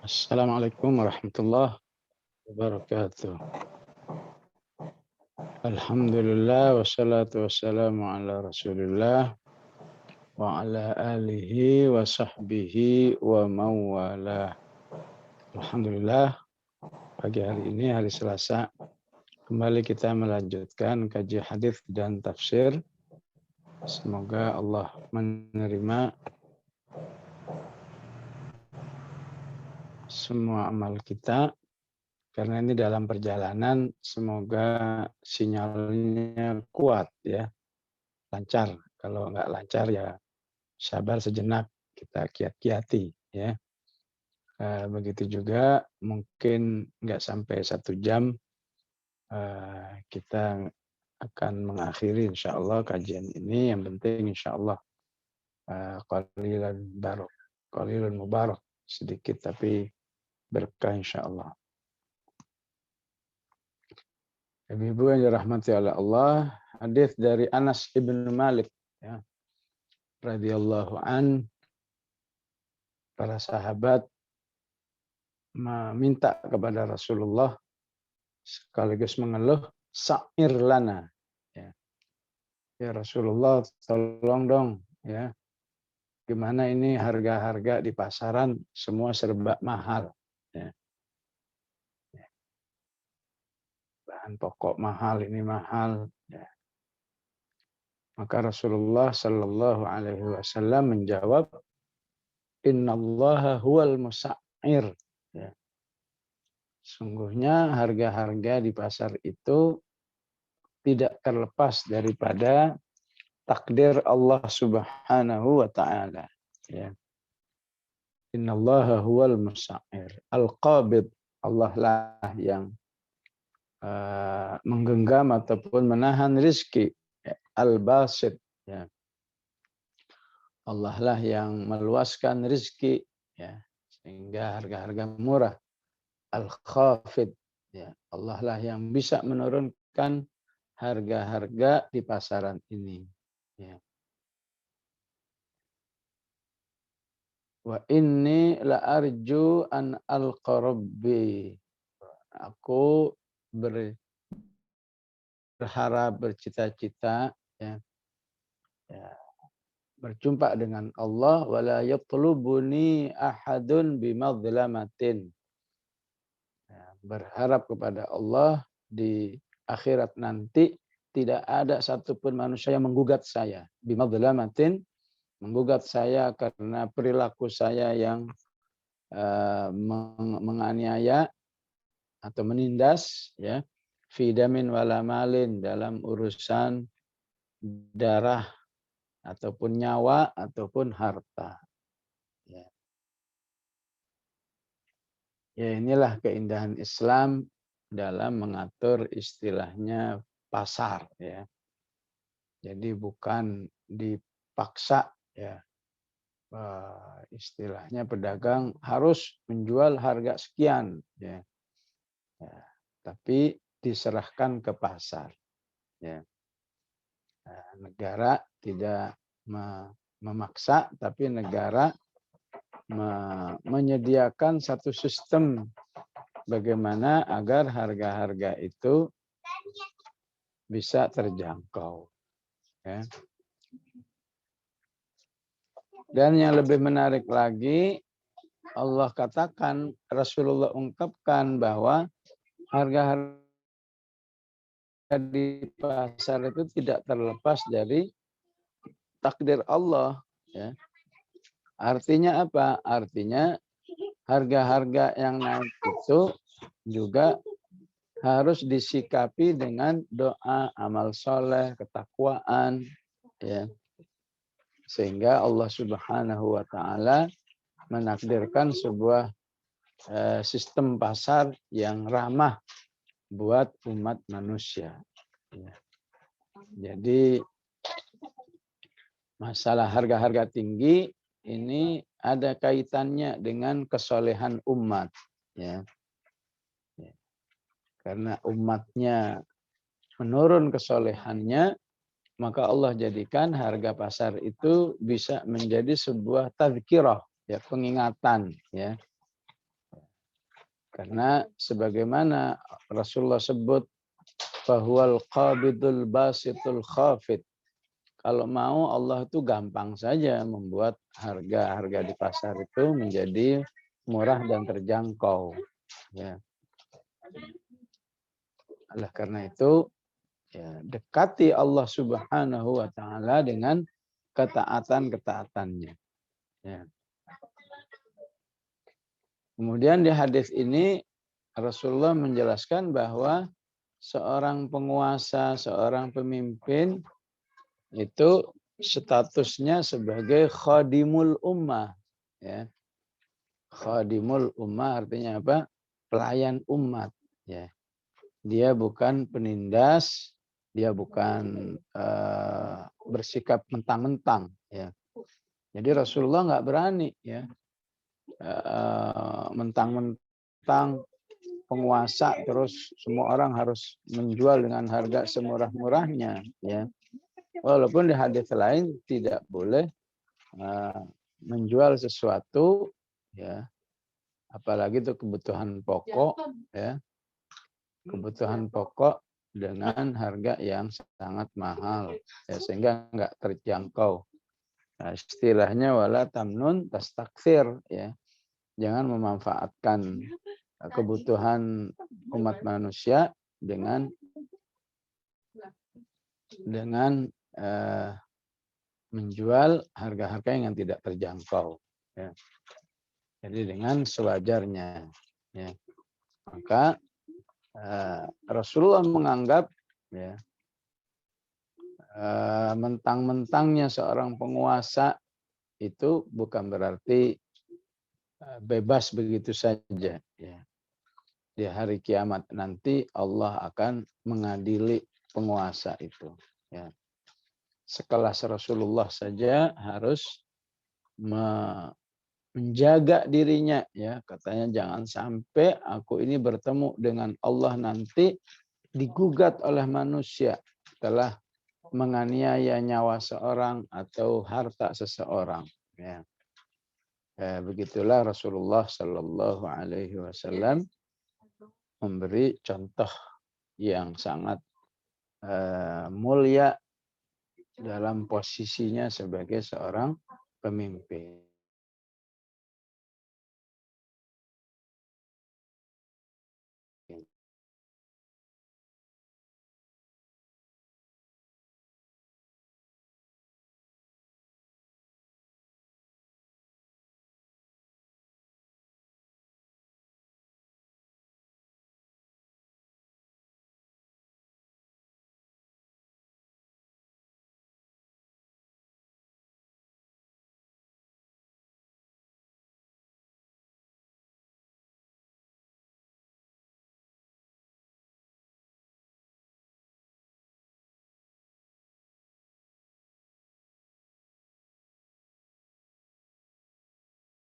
Assalamualaikum warahmatullahi wabarakatuh. Alhamdulillah wassalatu wassalamu ala Rasulillah wa ala alihi wa sahbihi wa mawala. Alhamdulillah, pagi hari ini hari Selasa kembali kita melanjutkan kaji hadis dan tafsir. Semoga Allah menerima semua amal kita. Karena ini dalam perjalanan, semoga sinyalnya kuat ya, lancar. Kalau nggak lancar ya sabar sejenak, kita kiat-kiati ya. Begitu juga mungkin nggak sampai 1 jam kita akan mengakhiri insya Allah kajian ini. Yang penting insya Allah qalilun mubarak, sedikit tapi berkah insya Allah. Ibu yang dirahmati oleh Allah, hadis dari Anas ibn Malik ya, radhiyallahu an, para sahabat meminta kepada Rasulullah sekaligus mengeluh, sa'ir lana ya. Ya Rasulullah, tolong dong ya. Gimana ini harga-harga di pasaran semua serba mahal ya. Bahan pokok mahal, ini mahal ya. Maka Rasulullah Shallallahu alaihi wasallam menjawab, innallaha huwal musa'ir ya. Sungguhnya harga-harga di pasar itu tidak terlepas daripada takdir Allah Subhanahu wa taala ya. Innallaha huwal musa'ir. Al-qabid, Allah lah yang menggenggam ataupun menahan rizki. Al-basit ya. Allah lah yang meluaskan rizki ya, sehingga harga-harga murah. Al-khafid ya. Allah lah yang bisa menurunkan harga-harga di pasaran ini ya. Wa inni la arju an al-qarabbi. Aku berharap, bercita-cita ya, berjumpa dengan Allah, wala yatlubuni ahadun bimadlamatin. Berharap kepada Allah di akhirat nanti tidak ada satupun manusia yang menggugat saya bimadlamatin, menggugat saya karena perilaku saya yang menganiaya atau menindas ya, fidamin wala malin, dalam urusan darah ataupun nyawa ataupun harta ya. Ya inilah keindahan Islam dalam mengatur istilahnya pasar ya. Jadi bukan dipaksa ya. Istilahnya pedagang harus menjual harga sekian ya. Ya, tapi diserahkan ke pasar ya. Negara tidak memaksa, tapi negara menyediakan satu sistem bagaimana agar harga-harga itu bisa terjangkau ya. Dan yang lebih menarik lagi, Allah katakan, Rasulullah ungkapkan bahwa harga-harga di pasar itu tidak terlepas dari takdir Allah ya. Artinya apa? Artinya harga-harga yang naik itu juga harus disikapi dengan doa, amal soleh, ketakwaan ya. Sehingga Allah Subhanahu wa taala menakdirkan sebuah sistem pasar yang ramah buat umat manusia. Ya. Jadi masalah harga-harga tinggi ini ada kaitannya dengan kesolehan umat. Ya. Karena umatnya menurun kesolehannya, maka Allah jadikan harga pasar itu bisa menjadi sebuah tadzkirah, ya, pengingatan, ya. Karena sebagaimana Rasulullah sebut bahwal qabidul basitul khafid. Kalau mau Allah itu gampang saja membuat harga-harga di pasar itu menjadi murah dan terjangkau. Ya. Oleh karena itu, ya, dekati Allah Subhanahu wa taala dengan ketaatan-ketaatannya. Ya. Kemudian di hadis ini Rasulullah menjelaskan bahwa seorang penguasa, seorang pemimpin itu statusnya sebagai khadimul ummah. Ya. Khadimul ummah artinya apa? Pelayan umat. Ya. Dia bukan penindas, dia bukan bersikap mentang-mentang. Ya. Jadi Rasulullah nggak berani ya mentang-mentang penguasa terus semua orang harus menjual dengan harga semurah-murahnya. Ya. Walaupun di hadis lain tidak boleh menjual sesuatu, ya, apalagi itu kebutuhan pokok, ya, kebutuhan pokok dengan harga yang sangat mahal, ya, sehingga nggak terjangkau. Nah, istilahnya wala tamnun tastakthir, ya, jangan memanfaatkan kebutuhan umat manusia dengan menjual harga-harga yang tidak terjangkau. Ya. Jadi dengan sewajarnya. Ya. Maka Rasulullah menganggap ya, mentang-mentangnya seorang penguasa itu bukan berarti bebas begitu saja. Ya. Di hari kiamat nanti Allah akan mengadili penguasa itu. Ya. Sekelas Rasulullah saja harus menjaga dirinya, ya, katanya jangan sampai aku ini bertemu dengan Allah nanti digugat oleh manusia telah menganiaya nyawa seorang atau harta seseorang. Ya. Begitulah Rasulullah Shallallahu Alaihi Wasallam memberi contoh yang sangat mulia dalam posisinya sebagai seorang pemimpin.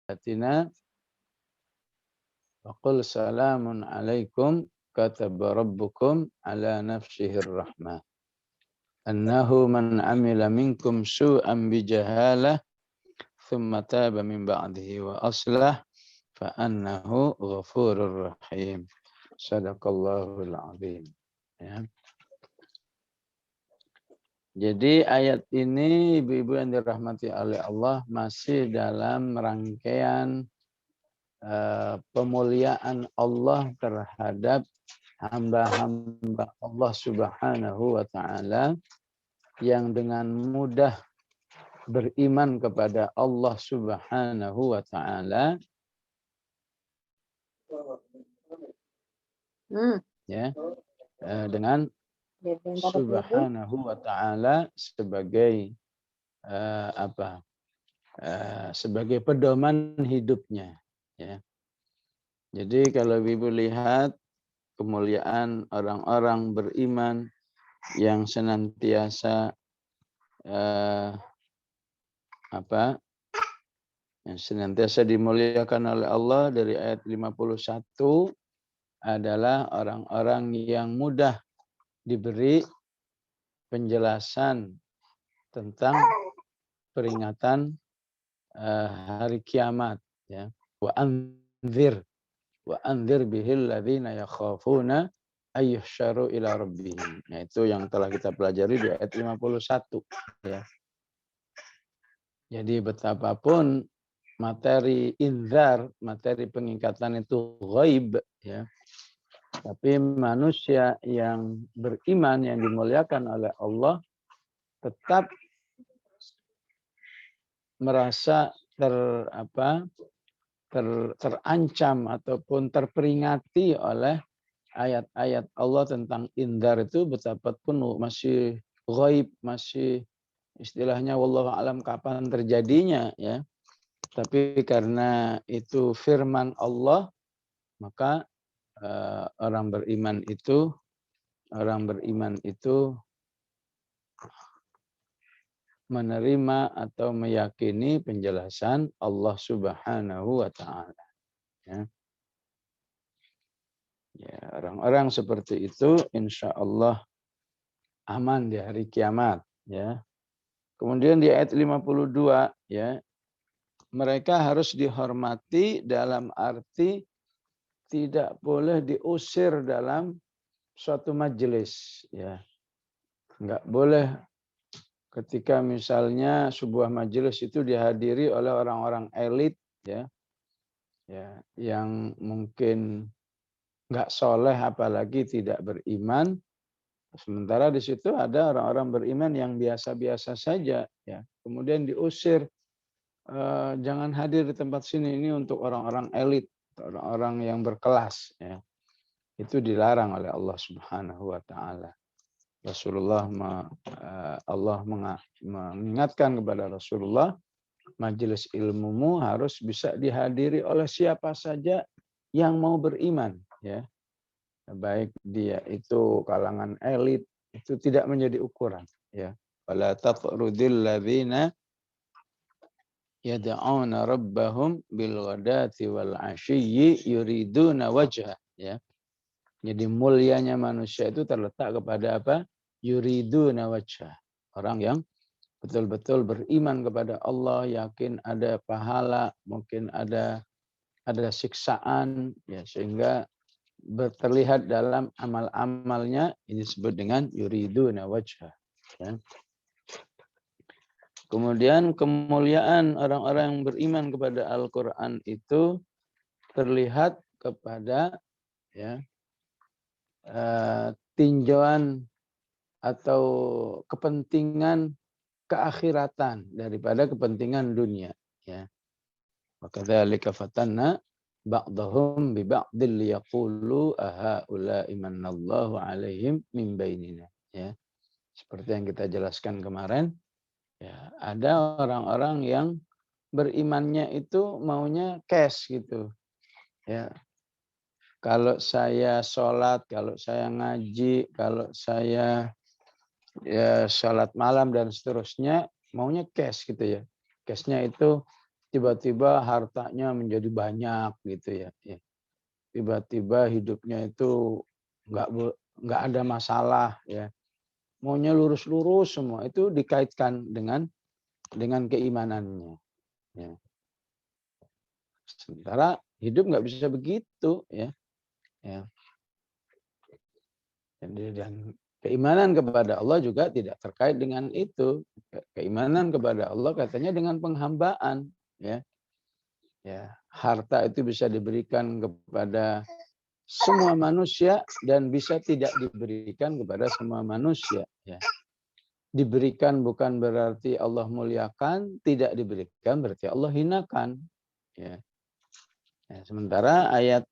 Atina waqul salamun alaikum kataba rabbukum ala nafsihir rahmah. Annahu man amila minkum su'an bijahalah thumma taba min ba'dihi wa aslah fa annahu ghafurur rahim. Sadaqallahul azim. Ya. Jadi ayat ini ibu-ibu yang dirahmati oleh Allah masih dalam rangkaian pemuliaan Allah terhadap hamba-hamba Allah Subhanahu wa taala yang dengan mudah beriman kepada Allah Subhanahu wa taala, ya, dengan Subhanahu wa taala sebagai sebagai pedoman hidupnya, ya. Jadi kalau Ibu lihat kemuliaan orang-orang beriman yang senantiasa yang senantiasa dimuliakan oleh Allah dari ayat 51 adalah orang-orang yang mudah diberi penjelasan tentang peringatan hari kiamat, ya. Wa anzir, wa andzir bihil ladzina yakhafuna ayyuhsyaru ila rabbihim. Nah, itu yang telah kita pelajari di ayat 51 ya. Jadi betapapun materi inzar, materi pengingkatan itu ghaib ya. Tapi manusia yang beriman yang dimuliakan oleh Allah tetap merasa terancam ataupun terperingati oleh ayat-ayat Allah tentang inzar itu betapapun masih ghaib, masih istilahnya wallahu alam kapan terjadinya ya. Tapi karena itu firman Allah, maka orang beriman itu menerima atau meyakini penjelasan Allah Subhanahu wa taala. Ya. Ya, orang-orang seperti itu insya Allah aman di hari kiamat ya. Kemudian di ayat 52 ya, mereka harus dihormati dalam arti tidak boleh diusir dalam suatu majelis ya. Enggak boleh ketika misalnya sebuah majelis itu dihadiri oleh orang-orang elit ya. Ya, yang mungkin enggak soleh apalagi tidak beriman. Sementara di situ ada orang-orang beriman yang biasa-biasa saja ya. Kemudian diusir, jangan hadir di tempat sini, ini untuk orang-orang elit, orang-orang yang berkelas ya. Itu dilarang oleh Allah Subhanahu wa taala. Allah mengingatkan kepada Rasulullah, majelis ilmumu harus bisa dihadiri oleh siapa saja yang mau beriman ya. Baik dia itu kalangan elit, itu tidak menjadi ukuran ya. Wala taqrudil ladzina yad'una rabbahum bil ghadati wal 'ashiyyi yuriduna wajha ya. Jadi mulianya manusia itu terletak kepada apa? Yuriduna wajha. Orang yang betul-betul beriman kepada Allah, yakin ada pahala, mungkin ada siksaan ya, sehingga terlihat dalam amal-amalnya, ini disebut dengan yuriduna wajha ya. Kemudian kemuliaan orang-orang yang beriman kepada Al-Qur'an itu terlihat kepada ya tinjauan atau kepentingan keakhiratan daripada kepentingan dunia ya. Wa kadzalika fatanna ba'dahum bi ba'dil liyaqulu ahaula'i manallahu 'alaihim min bainina ya. Seperti yang kita jelaskan kemarin ya, ada orang-orang yang berimannya itu maunya cash gitu ya. Kalau saya sholat, kalau saya ngaji, kalau saya ya sholat malam dan seterusnya, maunya cash gitu ya. Cashnya itu tiba-tiba hartanya menjadi banyak gitu ya. Tiba-tiba hidupnya itu nggak ada masalah ya. Maunya lurus-lurus semua, itu dikaitkan dengan keimanannya. Ya. Sementara hidup nggak bisa begitu ya. Ya. Dan keimanan kepada Allah juga tidak terkait dengan itu. Keimanan kepada Allah katanya dengan penghambaan ya. Ya, harta itu bisa diberikan kepada semua manusia dan bisa tidak diberikan kepada semua manusia ya. Diberikan bukan berarti Allah muliakan, tidak diberikan berarti Allah hinakan ya. Ya, sementara ayat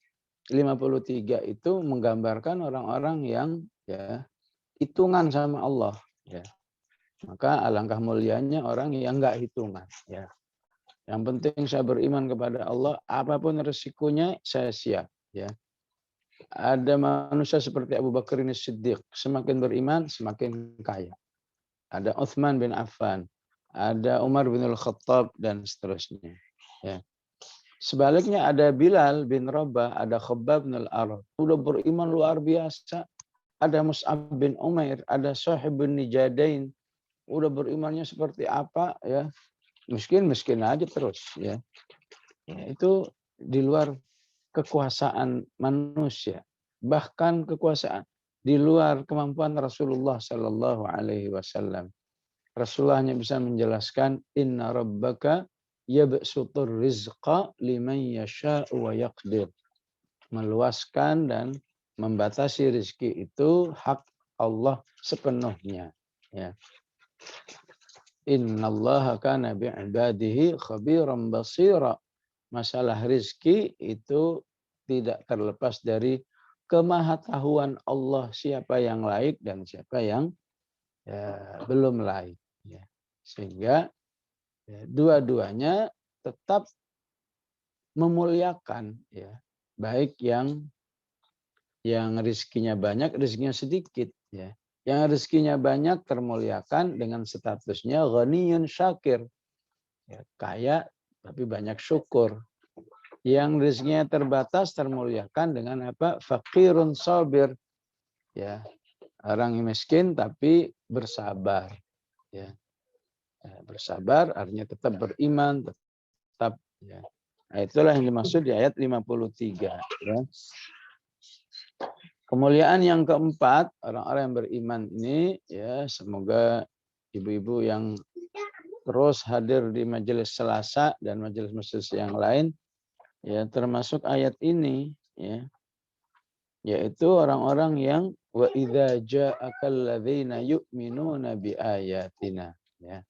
53 itu menggambarkan orang-orang yang ya hitungan sama Allah ya. Maka alangkah mulianya orang yang enggak hitungan ya. Yang penting saya beriman kepada Allah, apapun resikonya saya siap ya. Ada manusia seperti Abu Bakar As-Siddiq, semakin beriman semakin kaya. Ada Utsman bin Affan, ada Umar bin Al-Khattab dan seterusnya ya. Sebaliknya ada Bilal bin Rabah, ada Khabbab bin Al-Arad, udah beriman luar biasa. Ada Mus'ab bin Umair, ada Sahib bin Nijadain, udah berimannya seperti apa ya. Miskin aja terus ya. Ya, itu di luar kekuasaan manusia, bahkan kekuasaan di luar kemampuan Rasulullah Sallallahu Alaihi Wasallam. Rasulullah hanya bisa menjelaskan Inna Rabbaka yabsutur rizqa liman yasha'u wa yaqdir. Meluaskan dan membatasi rezeki itu hak Allah sepenuhnya. Ya. Innallaha kana bi'ibadihi khabiran basira. Masalah rezeki itu tidak terlepas dari kemahatauan Allah, siapa yang laik dan siapa yang belum laik. Ya. Sehingga dua-duanya tetap memuliakan, ya, baik yang rezekinya banyak, rezekinya sedikit, ya. Yang rezekinya banyak termuliakan dengan statusnya ghaniyun syakir, ya, kaya tapi banyak syukur. Yang rezekinya terbatas termuliakan dengan apa? Fakirun sabir, ya, orang miskin tapi bersabar, ya. Bersabar artinya tetap beriman, tetap, ya. Nah, itulah yang dimaksud di ayat 53. Ya. Kemuliaan yang keempat, orang-orang yang beriman ini, ya, semoga ibu-ibu yang terus hadir di majelis Selasa dan majelis-majelis yang lain, ya, termasuk ayat ini, ya, yaitu orang-orang yang wa idza ja'akal ladzina yu'minuna bi ayatina, ya.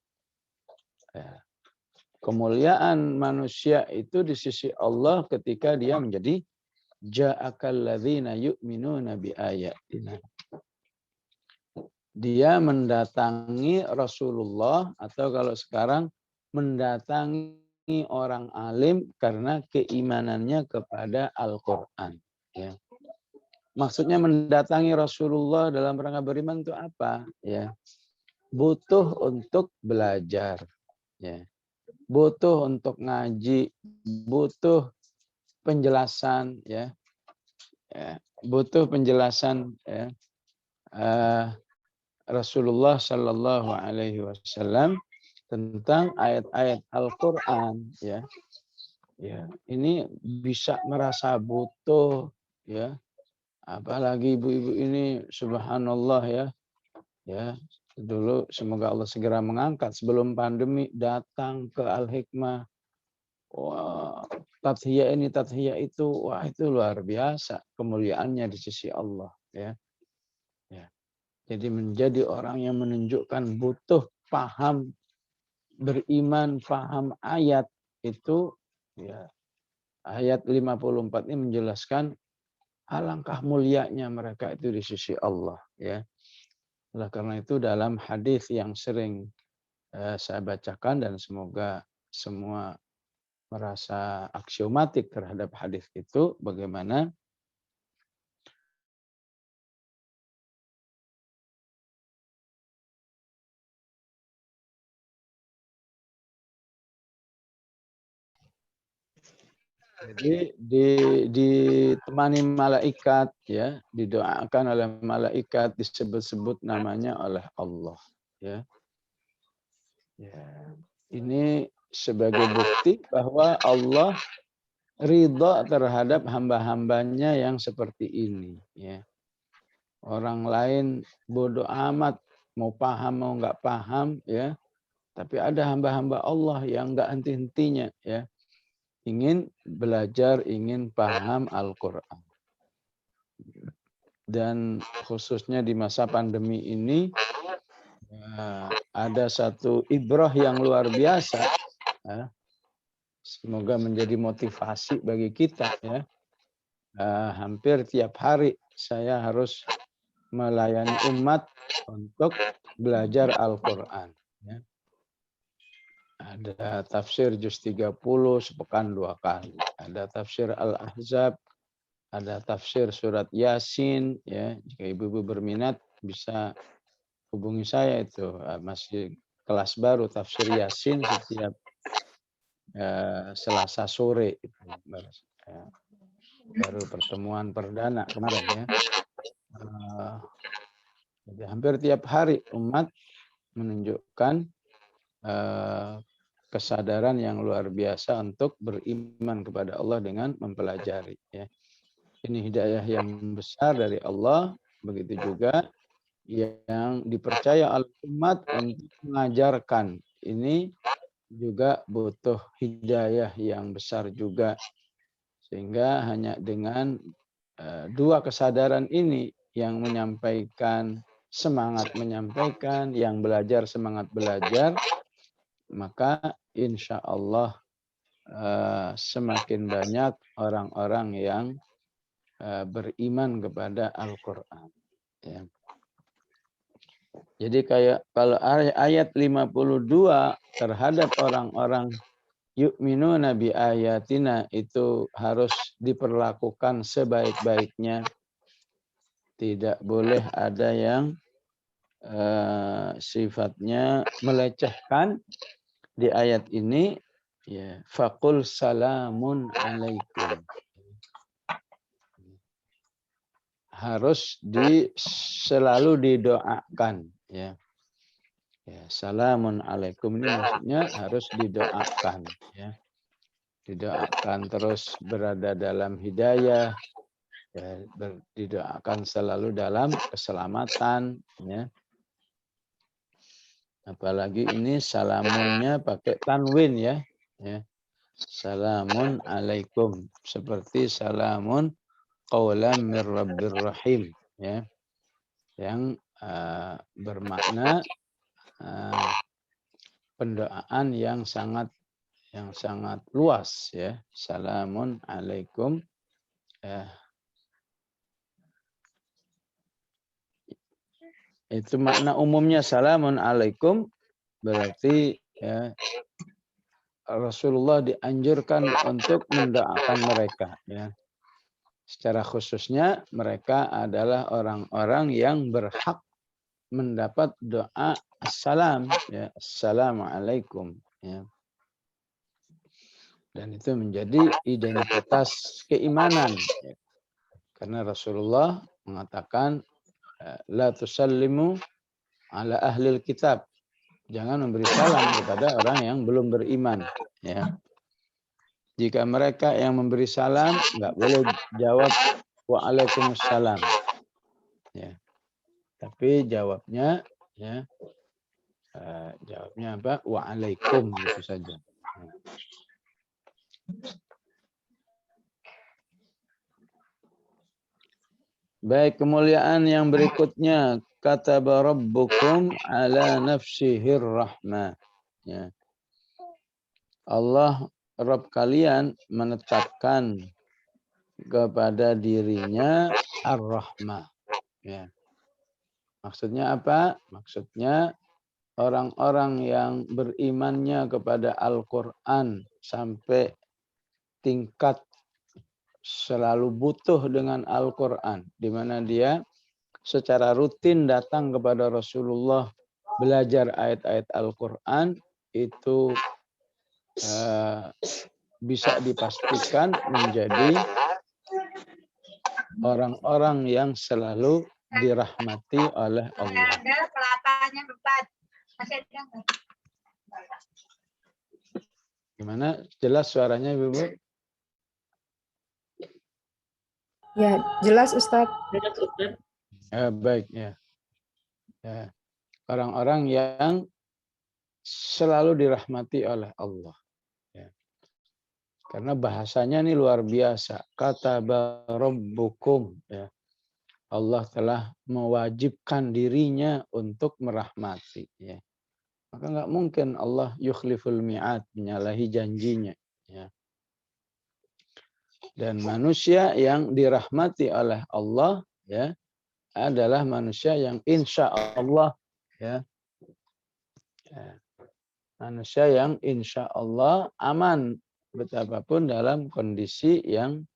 Kemuliaan manusia itu di sisi Allah ketika dia menjadi ja'akal ladzina yu'minuna bi ayatina. Dia mendatangi Rasulullah, atau kalau sekarang mendatangi orang alim karena keimanannya kepada Al-Qur'an, ya. Maksudnya mendatangi Rasulullah dalam rangka beriman itu apa? Ya. Butuh untuk belajar, ya. Butuh untuk ngaji, butuh penjelasan, ya. Butuh penjelasan, ya. Rasulullah Shallallahu Alaihi Wasallam tentang ayat-ayat Al-Quran, ya. Ya, ini bisa merasa butuh, ya. Apalagi ibu-ibu ini, subhanallah, ya. Ya, dulu semoga Allah segera mengangkat sebelum pandemi datang ke Al-Hikmah. Wah, tathiyah ini, tathiyah itu, wah, itu luar biasa kemuliaannya di sisi Allah, ya. Ya. Jadi menjadi orang yang menunjukkan butuh paham beriman, paham ayat itu, ya. Ayat 54 ini menjelaskan alangkah mulianya mereka itu di sisi Allah, ya. Oleh karena itu dalam hadis yang sering saya bacakan dan semoga semua merasa aksiomatik terhadap hadis itu, bagaimana jadi ditemani malaikat, ya, didoakan oleh malaikat, disebut-sebut namanya oleh Allah, ya. Ya. Ini sebagai bukti bahwa Allah ridha terhadap hamba-hambanya yang seperti ini, ya. Orang lain bodoh amat, mau paham mau nggak paham, ya. Tapi ada hamba-hamba Allah yang nggak henti-hentinya, ya. Ingin belajar, ingin paham Al-Quran. Dan khususnya di masa pandemi ini, ada satu ibrah yang luar biasa. Ya. Semoga menjadi motivasi bagi kita, ya. Hampir tiap hari saya harus melayani umat untuk belajar Al-Quran. Ya. Ada tafsir juz 30 sepekan 2 kali. Ada tafsir Al-Ahzab, ada tafsir surat Yasin, ya. Jika ibu-ibu berminat bisa hubungi saya, itu masih kelas baru tafsir Yasin setiap Selasa sore itu. Baru pertemuan perdana kemarin, ya. Jadi hampir tiap hari umat menunjukkan kesadaran yang luar biasa untuk beriman kepada Allah dengan mempelajari. Ya. Ini hidayah yang besar dari Allah, begitu juga yang dipercaya oleh umat untuk mengajarkan. Ini juga butuh hidayah yang besar juga. Sehingga hanya dengan dua kesadaran ini yang menyampaikan, semangat menyampaikan, yang belajar semangat belajar, maka insya Allah semakin banyak orang-orang yang beriman kepada Al-Quran. Ya. Jadi kayak kalau ayat 52 terhadap orang-orang yu'minuna bi ayatina itu harus diperlakukan sebaik-baiknya. Tidak boleh ada yang sifatnya melecehkan di ayat ini. Ya, faqul salamun alaikum. Harus selalu didoakan. Ya. Ya, salamun alaikum ini maksudnya harus didoakan. Ya. Didoakan terus berada dalam hidayah. Ya, didoakan selalu dalam keselamatan. Ya. Apalagi ini salamunnya pakai tanwin ya. Ya. Salamun alaikum. Seperti salamun qawlam mir rabbir rahim. Ya. Yang bermakna pendoaan yang sangat luas ya. Salamun alaikum. Ya. Itu makna umumnya salamun alaikum berarti ya Rasulullah dianjurkan untuk mendoakan mereka ya. Secara khususnya mereka adalah orang-orang yang berhak mendapat doa assalam ya, assalamualaikum ya. Dan itu menjadi identitas keimanan ya. Karena Rasulullah mengatakan la tusallimu ala ahlil kitab. Jangan memberi salam kepada orang yang belum beriman ya. Jika mereka yang memberi salam, nggak boleh jawab waalaikumsalam. Ya. Tapi jawabnya ya jawabnya apa? Waalaikum gitu saja. Ya. Baik, kemuliaan yang berikutnya kataba rabbukum ala nafsihir rahmah. Ya. Allah Rabb kalian menetapkan kepada dirinya Ar-Rahmah. Ya. Maksudnya apa? Maksudnya orang-orang yang berimannya kepada Al-Quran sampai tingkat selalu butuh dengan Al-Quran. Di mana dia secara rutin datang kepada Rasulullah belajar ayat-ayat Al-Quran itu bisa dipastikan menjadi orang-orang yang selalu dirahmati oleh Allah. Gimana? Jelas suaranya, Ibu? Ya, jelas Ustadz. Baik ya. Ya. Orang-orang yang selalu dirahmati oleh Allah. Ya. Karena bahasanya ini luar biasa. Kata rabbukum. Ya. Allah telah mewajibkan dirinya untuk merahmati. Ya. Maka nggak mungkin Allah yukhliful mi'ad, menyalahi janjinya. Ya. Dan manusia yang dirahmati oleh Allah ya adalah manusia yang insya Allah ya. Ya. Manusia yang insya Allah aman betapapun dalam kondisi yang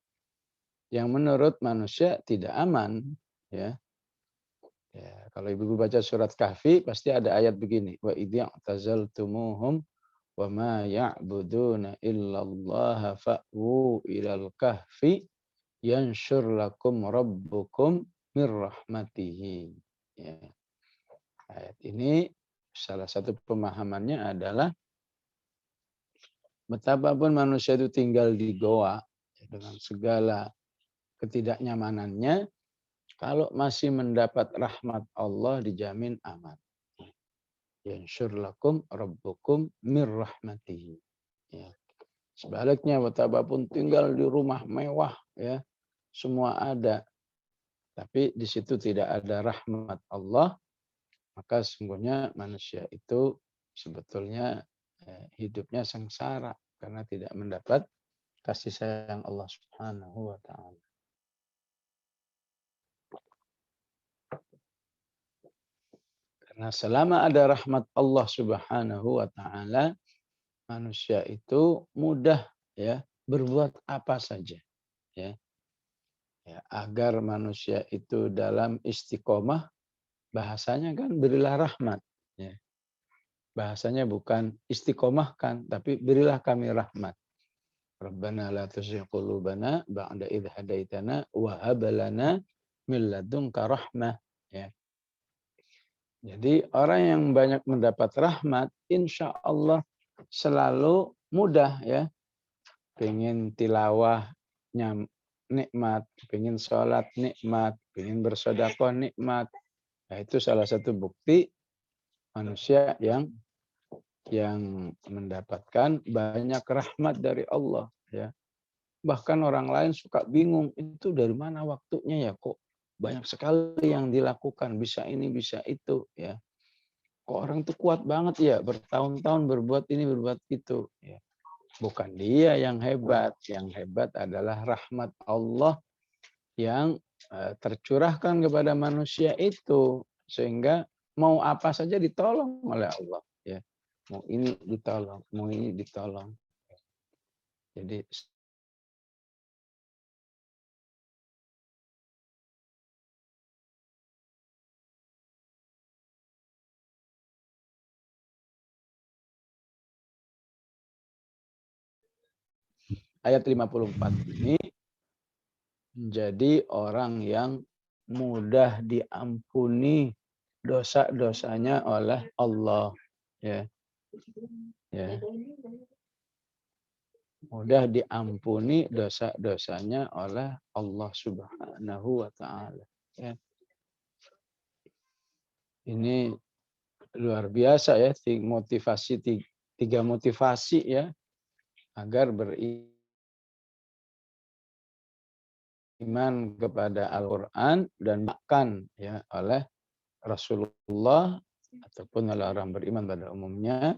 menurut manusia tidak aman ya. Ya, kalau ibu baca surat Kahfi pasti ada ayat begini, wa idza'tazaltumuhum wa ma ya'buduna illallah fa'wu ilal kahfi yanshur lakum rabbukum mir rahmatihi. Ya. Ayat ini salah satu pemahamannya adalah betapapun manusia itu tinggal di goa dengan segala ketidaknyamanannya, kalau masih mendapat rahmat Allah dijamin aman. Yansyur lakum rabbukum mir rahmatihi. Ya. Sebaliknya betapapun tinggal di rumah mewah, ya, semua ada, tapi di situ tidak ada rahmat Allah, maka sesungguhnya manusia itu sebetulnya hidupnya sengsara karena tidak mendapat kasih sayang Allah Subhanahu wa taala. Karena selama ada rahmat Allah Subhanahu wa taala, manusia itu mudah ya berbuat apa saja, ya. Ya, agar manusia itu dalam istiqomah, bahasanya kan berilah rahmat, ya. Bahasanya bukan istiqomahkan, tapi berilah kami rahmat. Rabbana la tuzigh qulubana ba'da idh hadaitana wa hab lana min ladunka rahmah, ya. Jadi orang yang banyak mendapat rahmat, insya Allah selalu mudah, ya. Pengen tilawah nikmat, pengen sholat nikmat, pengen bersedekah nikmat. Nah, itu salah satu bukti manusia yang mendapatkan banyak rahmat dari Allah, ya. Bahkan orang lain suka bingung, itu dari mana waktunya ya, kok banyak sekali yang dilakukan, bisa ini, bisa itu, ya. Kok orang tuh kuat banget ya, bertahun-tahun berbuat ini, berbuat itu, ya. Bukan dia yang hebat adalah rahmat Allah yang tercurahkan kepada manusia itu, sehingga mau apa saja ditolong oleh Allah, ya. Mau ini ditolong, mau ini ditolong. Jadi ayat 54 ini menjadi orang yang mudah diampuni dosa-dosanya oleh Allah, ya. Ya. Mudah diampuni dosa-dosanya oleh Allah Subhanahu wa taala, ya. Ini luar biasa ya, tiga motivasi ya agar beriman kepada Al-Qur'an dan makan ya oleh Rasulullah ataupun oleh orang beriman pada umumnya,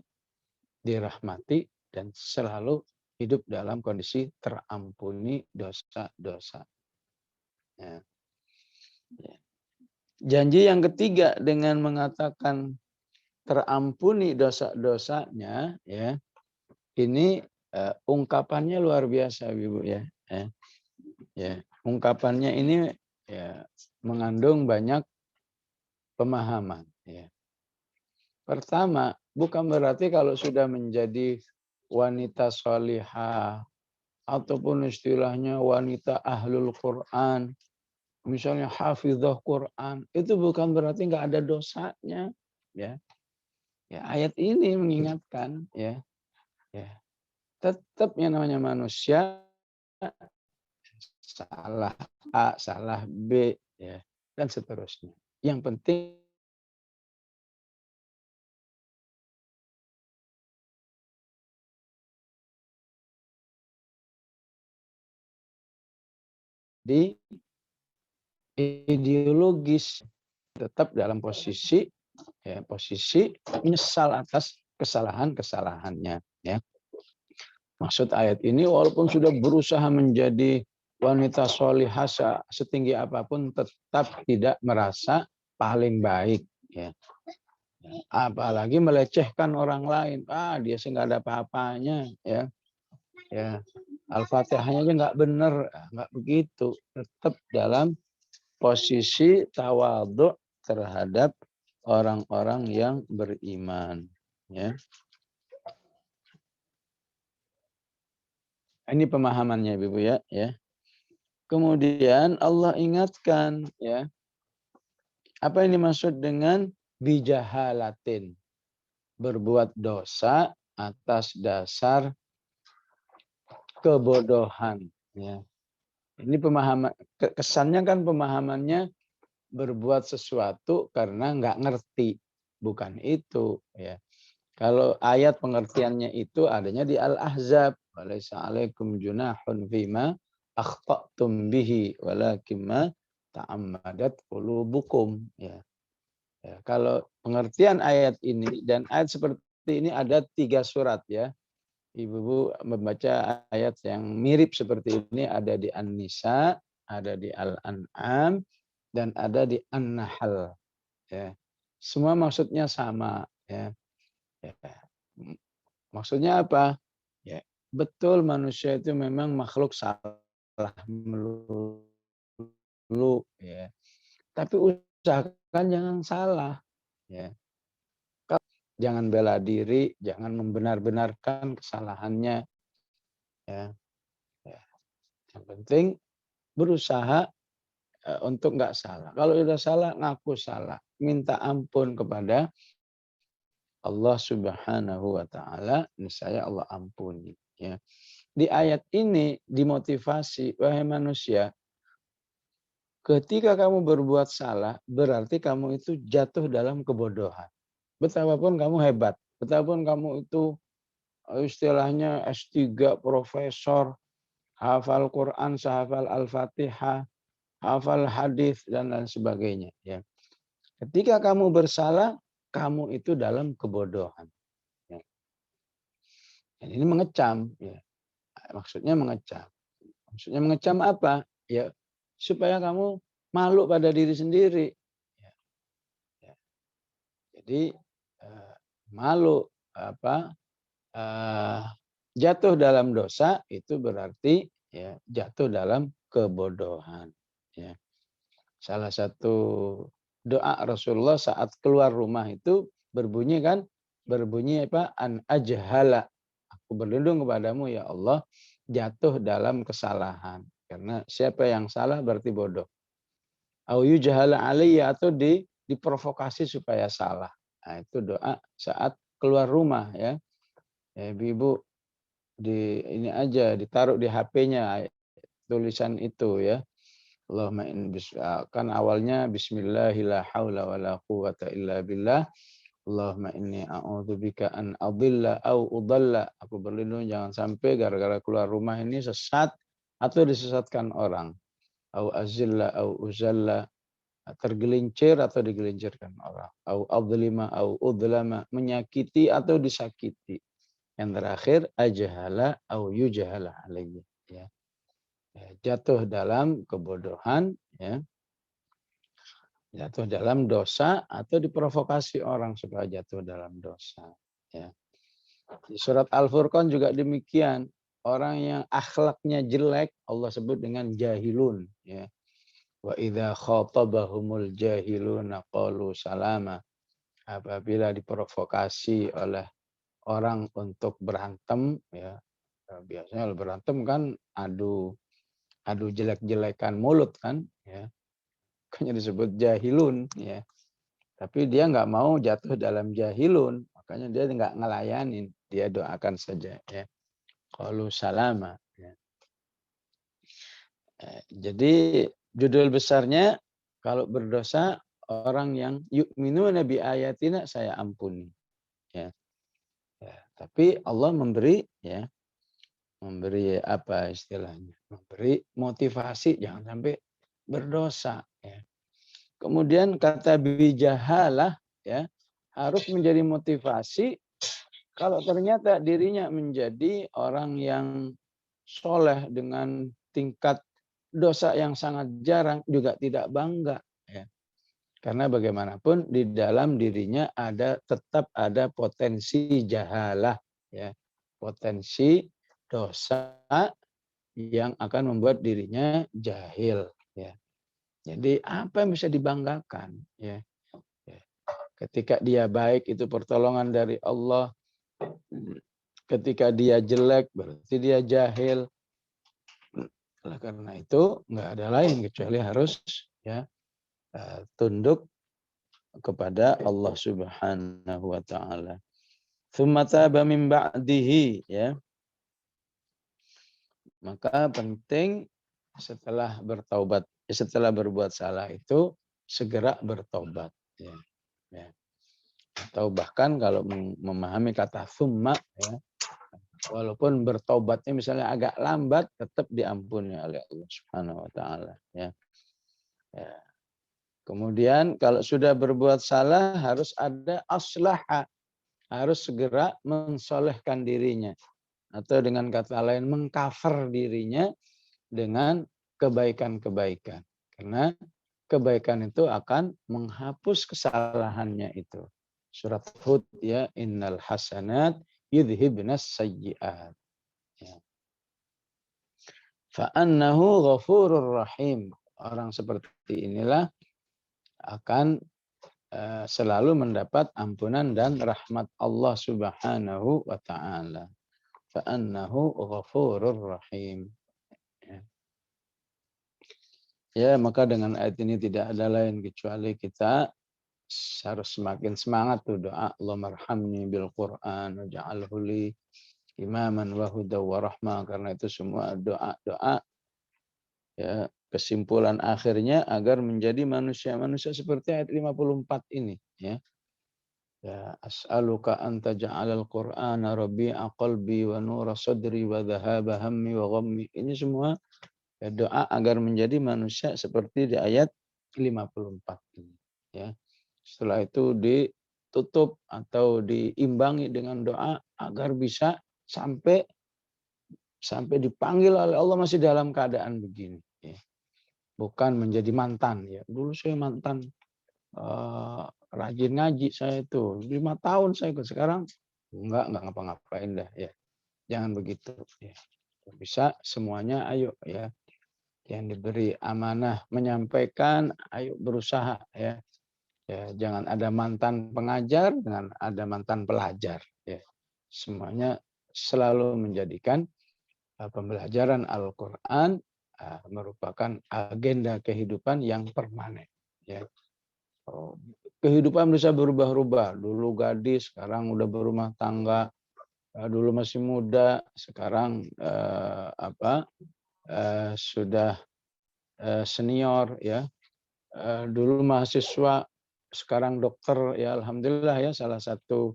dirahmati dan selalu hidup dalam kondisi terampuni dosa-dosa. Ya. Ya. Janji yang ketiga dengan mengatakan terampuni dosa-dosanya, ya, ini ungkapannya luar biasa, Ibu, ya. Ya, ungkapannya ini ya mengandung banyak pemahaman. Ya. Pertama, bukan berarti kalau sudah menjadi wanita sholihah ataupun istilahnya wanita ahlul Quran, misalnya hafizah Quran, itu bukan berarti nggak ada dosanya, ya. Ya, ayat ini mengingatkan, ya, ya, tetap yang namanya manusia salah A, salah B, ya, dan seterusnya. Yang penting di ideologis, tetap dalam posisi menyesal atas kesalahan-kesalahannya, ya. Maksud ayat ini, walaupun sudah berusaha menjadi wanita sholihah setinggi apapun, tetap tidak merasa paling baik, ya. Apalagi melecehkan orang lain. Dia sih nggak ada apa-apanya, ya. Ya, Al-Fatihahnya aja nggak benar, nggak begitu. Tetap dalam posisi tawadhu terhadap orang-orang yang beriman, ya. Ini pemahamannya, Ibu, ya. Kemudian Allah ingatkan, ya, apa ini maksud dengan bijahalatin, berbuat dosa atas dasar kebodohan. Ya. Ini pemahaman, kesannya kan pemahamannya berbuat sesuatu karena nggak ngerti. Bukan itu. Ya. Kalau ayat pengertiannya itu adanya di Al-Ahzab. Walaisa 'alaikum junahun fima akhta'tum bihi walakin ma ta'ammadat qulubukum. Ya. Ya, kalau pengertian ayat ini dan ayat seperti ini ada 3 surat ya. Ibu-ibu membaca ayat yang mirip seperti ini ada di An-Nisa, ada di Al-An'am, dan ada di An-Nahl. Ya. Semua maksudnya sama. Ya. Ya. Maksudnya apa? Ya, betul manusia itu memang makhluk salah melulu. Ya. Tapi usahakan jangan salah. Ya. Jangan bela diri, jangan membenar-benarkan kesalahannya. Ya. Ya. Yang penting berusaha untuk nggak salah. Kalau sudah salah, ngaku salah. Minta ampun kepada Allah Subhanahu wa taala, niscaya Allah ampuni. Ya. Di ayat ini dimotivasi, wahai manusia, ketika kamu berbuat salah, berarti kamu itu jatuh dalam kebodohan. Betapapun kamu hebat, betapapun kamu itu istilahnya S3, profesor, hafal Quran, sehafal Al-Fatihah, hafal hadis dan lain sebagainya. Ya. Ketika kamu bersalah, kamu itu dalam kebodohan. Ya. Dan ini mengecam. Ya. Maksudnya mengecam. Maksudnya mengecam apa? Ya supaya kamu malu pada diri sendiri. Ya. Ya. Jadi malu apa? Jatuh dalam dosa itu berarti ya jatuh dalam kebodohan. Ya. Salah satu doa Rasulullah saat keluar rumah itu berbunyi apa? An ajhala. Aku berlindung kepadamu ya Allah jatuh dalam kesalahan. Karena siapa yang salah berarti bodoh. Au yujhala alayya atau diprovokasi supaya salah. Nah, itu doa saat keluar rumah ya. Ya, ibu ini aja ditaruh di HP-nya tulisan itu ya. Allahumma kan awalnya bismillahirrahmanirrahim. Allahumma inni a'udzubika an adilla au udalla. Aku berlindung jangan sampai gara-gara keluar rumah ini sesat atau disesatkan orang. Au azilla au uzalla. Tergelincir atau digelincirkan orang. Au adlima au udlama. Menyakiti atau disakiti. Yang terakhir ajhala au yujhala alaihi. Ya. Jatuh dalam kebodohan. Ya. Jatuh dalam dosa atau diprovokasi orang supaya jatuh dalam dosa. Ya. Di surat Al-Furqan juga demikian. Orang yang akhlaknya jelek Allah sebut dengan jahilun. Ya. Wa idza khatabahumul jahiluna qalu salama. Apabila diprovokasi oleh orang untuk berantem, ya biasanya berantem kan adu jelek-jelekan mulut kan, ya. Makanya disebut jahilun, ya. Tapi dia nggak mau jatuh dalam jahilun, makanya dia nggak ngelayanin, dia doakan saja, ya. Qalu salama. Ya. Jadi judul besarnya kalau berdosa orang yang yu'minuna bi ayatina saya ampuni. Ya. Ya. Tapi Allah memberi ya memberi apa istilahnya? Memberi motivasi jangan sampai berdosa. Ya. Kemudian kata bijahalah ya harus menjadi motivasi kalau ternyata dirinya menjadi orang yang soleh dengan tingkat dosa yang sangat jarang juga tidak bangga. Ya. Karena bagaimanapun di dalam dirinya tetap ada potensi jahalah. Ya. Potensi dosa yang akan membuat dirinya jahil. Ya. Jadi apa yang bisa dibanggakan? Ya. Ketika dia baik itu pertolongan dari Allah. Ketika dia jelek berarti dia jahil. Oleh karena itu nggak ada lain kecuali harus ya tunduk kepada Allah Subhanahu wa taala. Tsumma taba min ba'dihi ya. Maka penting setelah bertaubat, setelah berbuat salah itu segera bertobat. Ya, ya. Atau bahkan kalau memahami kata summa, ya, walaupun bertobatnya misalnya agak lambat, tetap diampuni oleh Allah Subhanahu Wa Taala. Ya. Ya. Kemudian kalau sudah berbuat salah harus ada aslaha, harus segera mensolehkan dirinya. Atau dengan kata lain mengcover dirinya dengan kebaikan-kebaikan. Karena kebaikan itu akan menghapus kesalahannya itu. Surat Hud ya, innal hasanat yudhibnas sayyi'at. Ya. Fa'annahu ghafurur rahim. Orang seperti inilah akan selalu mendapat ampunan dan rahmat Allah Subhanahu wa taala. Fa'annahu ghafurur rahim. Ya. Ya, maka dengan ayat ini tidak ada lain kecuali kita harus semakin semangat tuh doa Allahummarhamni bil Qur'an waj'alhu li imaman wa hudaw wa rahmah, karena itu semua doa-doa ya kesimpulan akhirnya agar menjadi manusia-manusia seperti ayat 54 ini ya. Ya, as'aluka an taj'alal Qur'ana rabi'a qalbi wa nura sadri wa dhahaba hammi wa ghammi. Ini semua ya, doa agar menjadi manusia seperti di ayat 54 ini ya. Setelah itu ditutup atau diimbangi dengan doa agar bisa sampai dipanggil oleh Allah masih dalam keadaan begini ya. Bukan menjadi mantan ya. Dulu saya mantan rajin ngaji, saya itu 5 tahun saya ikut, sekarang enggak ngapa-ngapain dah ya. Jangan begitu ya. Bisa semuanya ayo ya. Yang diberi amanah menyampaikan, ayo berusaha ya. Ya, jangan ada mantan pengajar dengan ada mantan pelajar ya. Semuanya selalu menjadikan pembelajaran Al-Qur'an merupakan agenda kehidupan yang permanen ya. Kehidupan bisa berubah-ubah. Dulu gadis, sekarang udah berumah tangga. Dulu masih muda, sekarang sudah senior ya. Dulu mahasiswa, sekarang dokter ya, alhamdulillah ya, salah satu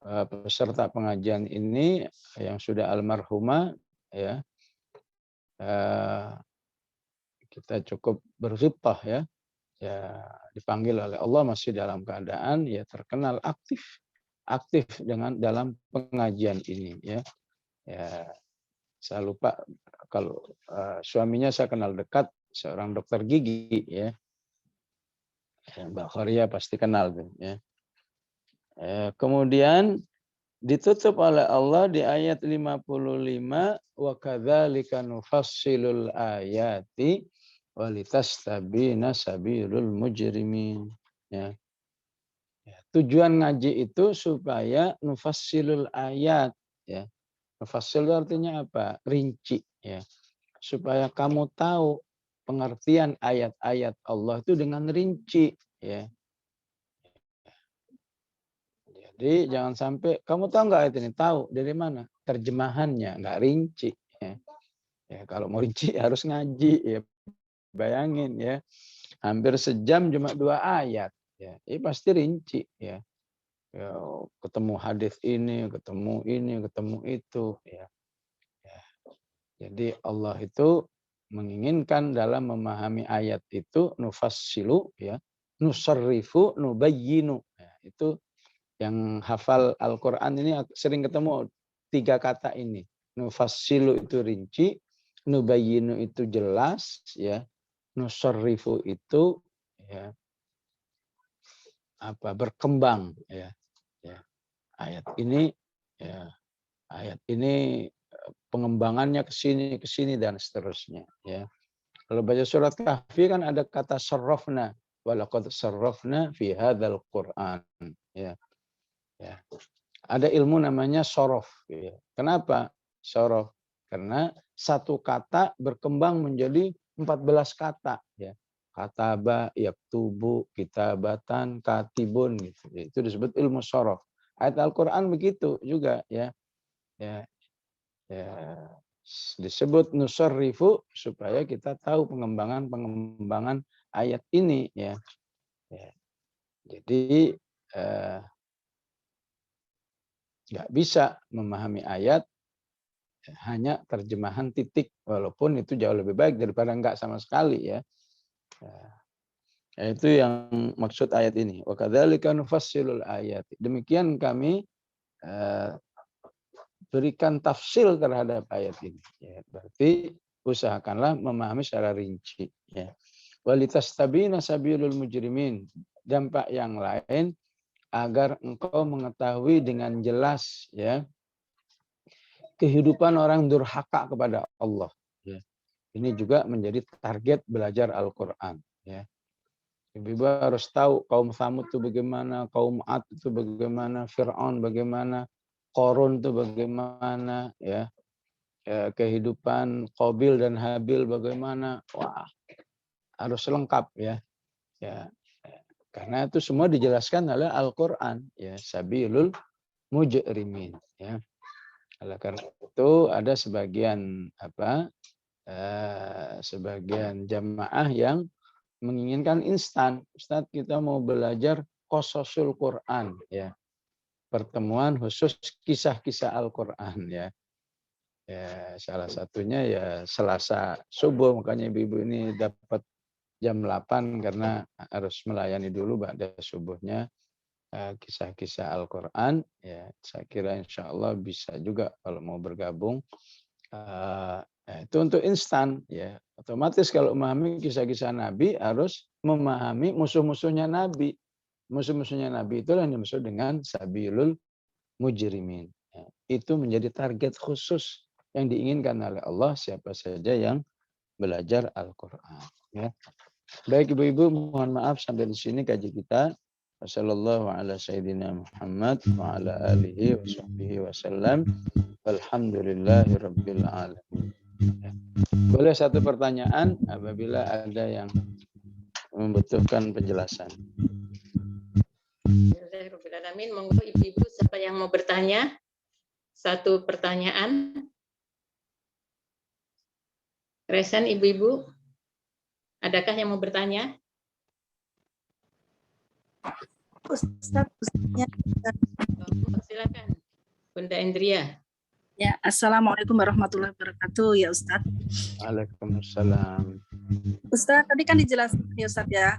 peserta pengajian ini yang sudah almarhumah ya, kita cukup berghibtah ya. Ya, dipanggil oleh Allah masih dalam keadaan ya terkenal aktif dengan dalam pengajian ini ya. Ya, saya lupa kalau suaminya saya kenal dekat, seorang dokter gigi ya. Mbak Khoria pasti kenal tuh ya. Kemudian ditutup oleh Allah di ayat 55, wa kadzalika nufassilul ayati walitastabina sabilul mujrimin ya. Tujuan ngaji itu supaya nufassilul ayat ya. Nufassil itu artinya apa? Rinci ya. Supaya kamu tahu pengertian ayat-ayat Allah itu dengan rinci ya. Jadi jangan sampai kamu tahu nggak ayat ini? Tahu dari mana? Terjemahannya nggak rinci ya. Ya kalau mau rinci harus ngaji ya. Bayangin ya. Hampir sejam cuma 2 ayat ya. Ini pasti rinci ya. Ya, ketemu hadis ini, ketemu itu ya. Ya. Jadi Allah itu menginginkan dalam memahami ayat itu nufassilu ya, nusarrifu, nubayyinu. Ya, itu yang hafal Al-Qur'an ini sering ketemu 3 kata ini. Nufassilu itu rinci, nubayyinu itu jelas ya, nusarrifu itu ya berkembang ya. Ya. Ayat ini ya, ayat ini pengembangannya ke sini dan seterusnya ya. Kalau baca surat Kahfi kan ada kata sarrafna, walaqad sarrafna fi hadzal Qur'an ya. Ya. Ada ilmu namanya sorof ya. Kenapa sorof? Karena satu kata berkembang menjadi 14 kata ya. Kataba, yaktubu, kitabatan, katibun gitu. Itu disebut ilmu sorof. Ayat Al-Qur'an begitu juga ya. Ya. Ya. disebut nusarrifu supaya kita tahu pengembangan ayat ini ya. Jadi nggak bisa memahami ayat hanya terjemahan titik, walaupun itu jauh lebih baik daripada enggak sama sekali ya. Itu yang maksud ayat ini. Wa kadzalika nufassilul ayat. Demikian kami berikan tafsil terhadap ayat ini. Ya, berarti usahakanlah memahami secara rinci. Ya. Walitastabina sabilul mujrimin. Dampak yang lain agar engkau mengetahui dengan jelas ya kehidupan orang durhaka kepada Allah. Ya. Ini juga menjadi target belajar Al-Quran. Ya. Ibu harus tahu kaum Tsamud itu bagaimana, kaum Ad itu bagaimana, Fir'aun bagaimana, Qarun itu bagaimana, ya kehidupan Qabil dan Habil bagaimana. Wah, harus lengkap ya. Ya, karena itu semua dijelaskan oleh Al-Quran. Ya, sabilul mujrimin. Ya. Oleh karena itu ada sebagian sebagian jamaah yang menginginkan instan. Ustaz, kita mau belajar qososul Quran ya. Pertemuan khusus kisah-kisah Al-Quran ya. Ya, salah satunya ya Selasa subuh, makanya ibu-ibu ini dapat jam 8 karena harus melayani dulu pada subuhnya kisah-kisah Al-Quran. Ya, saya kira insya Allah bisa juga kalau mau bergabung. Itu untuk instan ya. Otomatis kalau memahami kisah-kisah Nabi harus memahami musuh-musuhnya Nabi. Musuh-musuhnya Nabi itulah yang dimaksud dengan sabilul mujrimin. Ya, itu menjadi target khusus yang diinginkan oleh Allah siapa saja yang belajar Al-Quran. Ya. Baik ibu-ibu, mohon maaf sampai di sini kaji kita. Wassallallahu ala sayyidina Muhammad wa ala alihi wa sahbihi wasallam. Walhamdulillahi rabbil alamin. Ya. Boleh satu pertanyaan apabila ada yang membutuhkan penjelasan. Alamin, monggo ibu-ibu siapa yang mau bertanya? Satu pertanyaan. Resen ibu-ibu, adakah yang mau bertanya? Ustaznya. Silakan, Bunda Indria. Ya, assalamualaikum warahmatullahi wabarakatuh ya Ustaz. Waalaikumsalam. Ustaz, tadi kan dijelaskan ya Ustaz ya,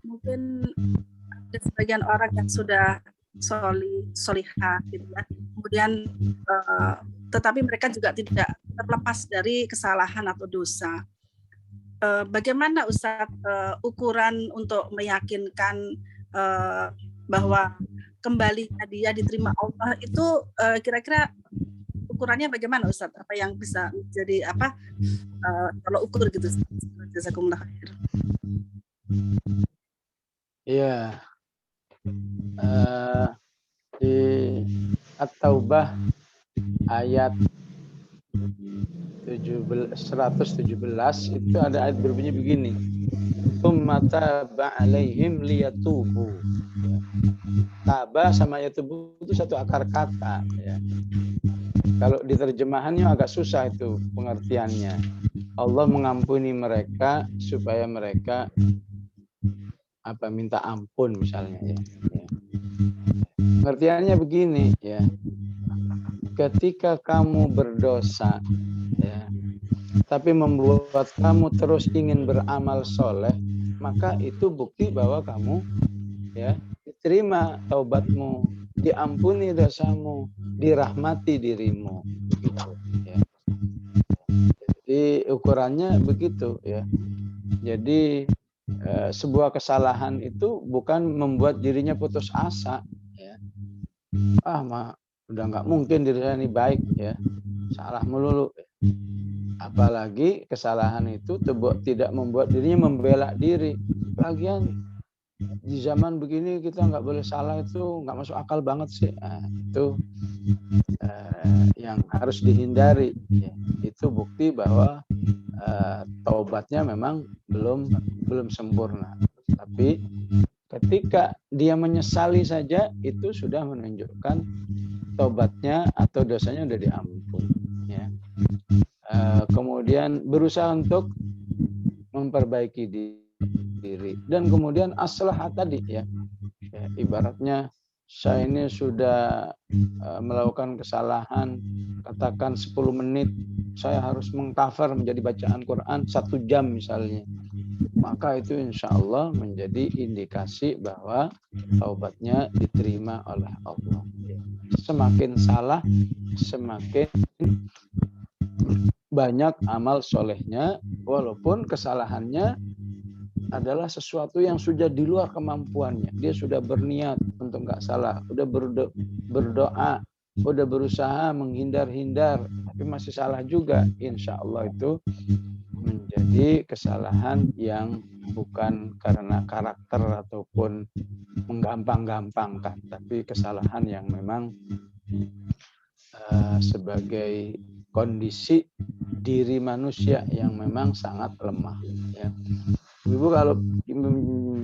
mungkin ada sebagian orang yang sudah solihah gitu ya. Kemudian tetapi mereka juga tidak terlepas dari kesalahan atau dosa. Bagaimana Ustaz ukuran untuk meyakinkan bahwa kembali dia diterima Allah itu kira-kira ukurannya bagaimana Ustaz? Apa yang bisa jadi kalau ukur gitu? Jazakumullah khair. Iya. Di At-Taubah ayat 117 itu ada ayat berbunyi begini. Tsumma alaihim liyatubu. Taba sama yatubu itu satu akar kata ya. Kalau diterjemahannya agak susah itu pengertiannya. Allah mengampuni mereka supaya mereka minta ampun misalnya ya. Pengertiannya begini ya. Ketika kamu berdosa ya, tapi membuat kamu terus ingin beramal soleh, maka itu bukti bahwa kamu ya diterima taubatmu, diampuni dosamu, dirahmati dirimu gitu ya. Jadi ukurannya begitu ya. Jadi sebuah kesalahan itu bukan membuat dirinya putus asa ya. Udah nggak mungkin diri saya ini baik ya, salah melulu. Apalagi kesalahan itu tidak membuat dirinya membela diri. Lagian di zaman begini kita nggak boleh salah, itu nggak masuk akal banget sih. Itu yang harus dihindari. Ya. Itu bukti bahwa taubatnya memang belum sempurna. Tapi ketika dia menyesali saja, itu sudah menunjukkan taubatnya atau dosanya sudah diampuni. Ya. Kemudian berusaha untuk memperbaiki diri, dan kemudian aslah tadi ya, ibaratnya saya ini sudah melakukan kesalahan, katakan 10 menit saya harus mengcover menjadi bacaan Quran 1 jam misalnya, maka itu insya Allah menjadi indikasi bahwa taubatnya diterima oleh Allah. Semakin salah, semakin banyak amal solehnya, walaupun kesalahannya adalah sesuatu yang sudah di luar kemampuannya. Dia sudah berniat untuk nggak salah, udah berdoa, udah berusaha menghindar-hindar, tapi masih salah juga. Insya Allah itu menjadi kesalahan yang bukan karena karakter ataupun menggampang-gampangkan, tapi kesalahan yang memang sebagai kondisi diri manusia yang memang sangat lemah. Ya. Ibu kalau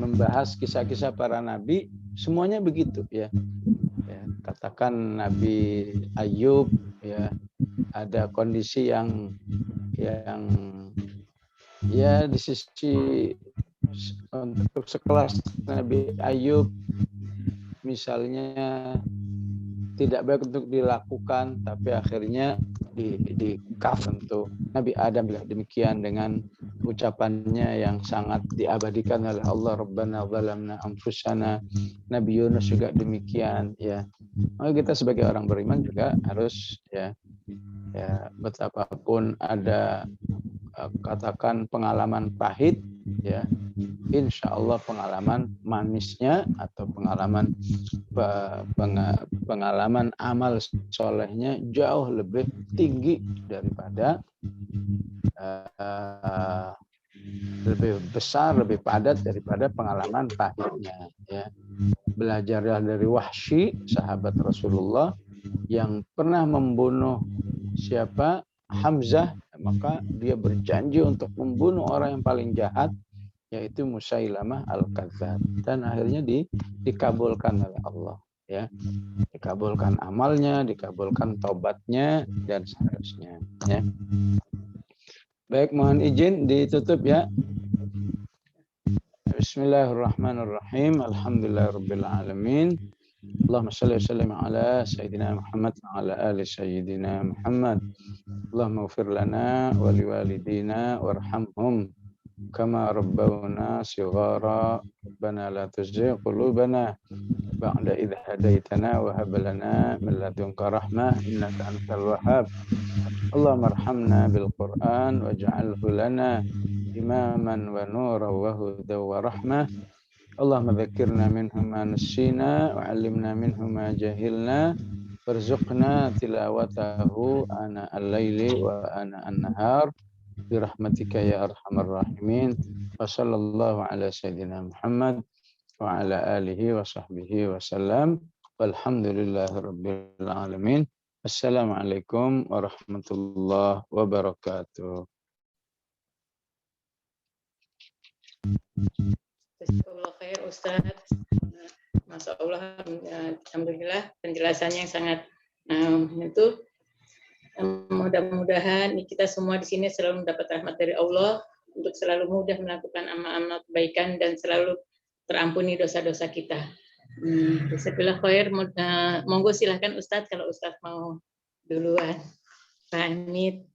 membahas kisah-kisah para nabi, semuanya begitu ya. Katakan Nabi Ayub, ya, ada kondisi yang ya di sisi untuk sekelas Nabi Ayub misalnya tidak baik untuk dilakukan, tapi akhirnya di-cover untuk Nabi Adam juga demikian dengan ucapannya yang sangat diabadikan oleh Allah, Rabbana zalamna anfusana. Nabi Yunus juga demikian ya. Maka kita sebagai orang beriman juga harus ya betapapun ada katakan pengalaman pahit ya, insya Allah pengalaman manisnya atau pengalaman amal solehnya jauh lebih tinggi daripada lebih besar, lebih padat daripada pengalaman pahitnya ya. Belajarlah dari Wahsy, sahabat Rasulullah yang pernah membunuh siapa? Hamzah, maka dia berjanji untuk membunuh orang yang paling jahat, yaitu Musailamah al-Kadzdzab, dan akhirnya dikabulkan oleh Allah ya, dikabulkan amalnya, dikabulkan taubatnya dan seterusnya ya. Baik, mohon izin ditutup ya. Bismillahirrahmanirrahim. Alhamdulillahirabbil alamin. Allahumma shalli wa sallim ala sayyidina Muhammad wa ala ali sayyidina Muhammad. Allahumma ighfir lana wa liwalidina warhamhum kama rabbawna shighara. Rabbana la tuzigh qulubana ba'da idh hadaitana wa hab lana min ladunka rahmah innaka antal wahhab. Allahumma arhamna bil Qur'an waj'alhu lana imaman wa nuran wa hudan wa rahmah. Allahumma dzakirna minhu ma nassina wa 'allimna minhu ma jahilna warzuqna tilawatahu ana al-laili wa ana an-nahar bi rahmatika ya arhamar rahimin. Wa sallallahu ala sayyidina Muhammad wa ala alihi wa sahbihi wa sallam. Walhamdulillahirabbil alamin. Assalamualaikum warahmatullahi wabarakatuh. Jazakallah khair Ustaz. Masya Allah, alhamdulillah penjelasannya yang sangat itu. Mudah-mudahan kita semua di sini selalu mendapat rahmat dari Allah untuk selalu mudah melakukan amal-amal kebaikan dan selalu terampuni dosa-dosa kita. Jazakallah khair. Monggo silahkan Ustaz kalau Ustaz mau duluan. Pamit.